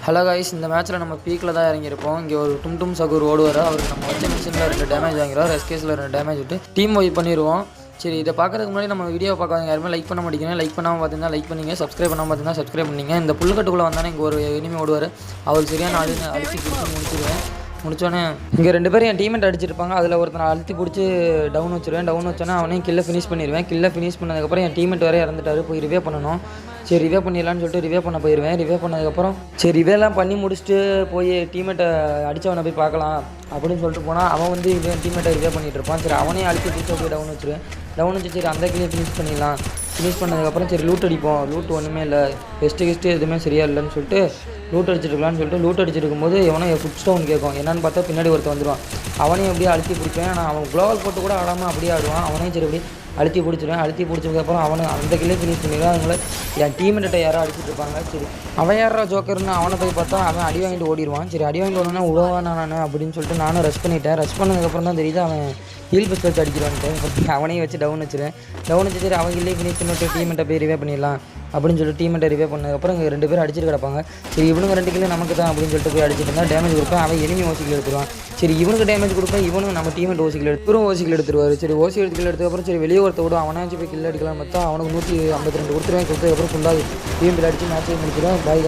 Hello guys, இந்த மேட்ச்சில் நம்ம பீக்கில் தான் இறங்கியிருப்போம். இங்கே ஒரு டும் சகூர் ஓடுவார். அவருக்கு நம்ம வச்ச மிஷினில் 2 டேமேஜ் வாங்கிறோம். ரெஸ்கேஸில் 2 டேமேஜ் விட்டு டீம் வைப் பண்ணிடுவோம். சரி, இதை பார்க்குறதுக்கு முன்னாடி நம்ம வீடியோ பார்க்காதீங்க, யாருமே லைக் பண்ண மாட்டேங்கிறேன். லைக் பண்ணாமல் பார்த்தீங்கன்னா லைக் பண்ணிங்க, சப்ஸ்கிரைப் பண்ணாமல் பார்த்தீங்கன்னா சப்ஸ்கிரைப் பண்ணிங்க. இந்த புல்கட்டுக்குள்ளே வந்தானே இங்கே ஒரு எனிமி ஓடுவார். அவர் சரியான அடித்து பிடிச்சி முடிச்சோன்னே இங்கே 2 பேரும் என் டீமெண்ட் அடிச்சிருப்பாங்க. அதில் ஒருத்தனை அழுத்தி பிடிச்சி டவுன் வச்சோன்னே அவனையும் கில்லை ஃபினிஷ் பண்ணிடுவேன். கில்லை ஃபினிஷ் பண்ணதுக்கப்புறம் என் டீமெண்ட் வேறு இறந்துட்டார். போய் ரிவே பண்ணணும். சரி, ரிவே பண்ணிடலான்னு சொல்லிட்டு ரிவே பண்ண போயிடுவேன். ரிவே பண்ணதுக்கப்புறம் சரி ரிவேலாம் பண்ணி முடிச்சுட்டு போய் டீமெட்டை அடித்தவனை போய் பார்க்கலாம் அப்படின்னு சொல்லிட்டு போனால் அவன் வந்து இவன் டீமெட்டை ரிவே பண்ணிகிட்டு இருப்பான். சரி, அவனையும் அழுத்தி பிடிச்சி போய் டவுன் வச்சுருவேன். டவுன் வச்சு சரி அந்த கிளியை ஃபினிஷ் பண்ணிடலாம். ஃபினிஷ் பண்ணதுக்கப்புறம் சரி லூட் அடிப்போம். லூட் ஒன்றுமே இல்லை, கெஸ்ட்டு எதுவுமே சரியாக இல்லைன்னு சொல்லிட்டு லூட் அடிச்சிருக்கலான்னு சொல்லிட்டு லூட் அடிச்சிருக்கும்போது எவனோ ஃபுட் ஸ்டோன் கேட்கும். என்னன்னு பார்த்தா பின்னாடி ஒருத்தர் வந்துடுவான். அவனையும் அப்படியே அழுத்தி பிடிப்பேன். ஆனால் அவன் குளோவல் போட்டு கூட ஆடாமல் அப்படியே ஆடுவான். அவனையும் சரி அப்படி அழுத்தி பிடிச்சிடுவேன். அழுத்தி பிடிச்சதுக்கப்புறம் அவனை அந்த கிளே ஃபினிஷ் பண்ணிடுவேன். அவங்கள என் டீமெட்டை யாரோ அடிச்சிட்டு இருப்பாங்க. சரி, அவன் யாரோ ஜோக்கர்னு அவனை போய் பார்த்தா அவன் அடி வாங்கிட்டு ஓடிடுவான். சரி, அடி வாங்கிட்டு ஓடனா உழவானா நான் அப்படின்னு சொல்லிட்டு நானும் ரஷ் பண்ணிட்டேன். ரஷ் பண்ணதுக்கப்புறம் தான் தெரியுது அவன் ஹீல் பிஸ்ட் வச்சு அடிக்கிறான்ட்டு. அவனையும் வச்சு டவுன் வச்சுருவேன். டவுன் வச்சு சரி அவங்க இல்லையே ஃபினிஷ் பண்ணிட்டு டீமெட்டை போய் ரிவே பண்ணிடலாம் அப்படின்னு சொல்லிட்டு டீமெட்டை ரிவே பண்ணதுக்கப்புறம் இங்கே 2 பேரும் அடிச்சிட்டு கிடப்பாங்க. சரி, இவனுங்க 2 கிலோ நமக்கு தான் அப்படின்னு சொல்லிட்டு போய் அடிச்சிட்டு இருந்தால் டேமேஜ் கொடுப்பேன். அவன் எனிமி ஓசிக்கில் எடுத்துருவான். சரி, இவனுக்கு டேமேஜ் கொடுப்பேன். இவனும் நம்ம டீமெண்ட் ஓசிக்கில் எடுத்துருவார். சரி, ஓசி எடுத்துக்கப்புறம் சரி வெளியே ஒருத்த விடும். அவனாச்சும் போய் கில் அடிக்கலாம் பார்த்தா அவனுக்கு 152 கொடுத்துருவேன். கொடுத்ததுக்கப்புறம் ஃபுல்லாக டீம் அடித்து மேட்சே முடிச்சிடும். பாய்.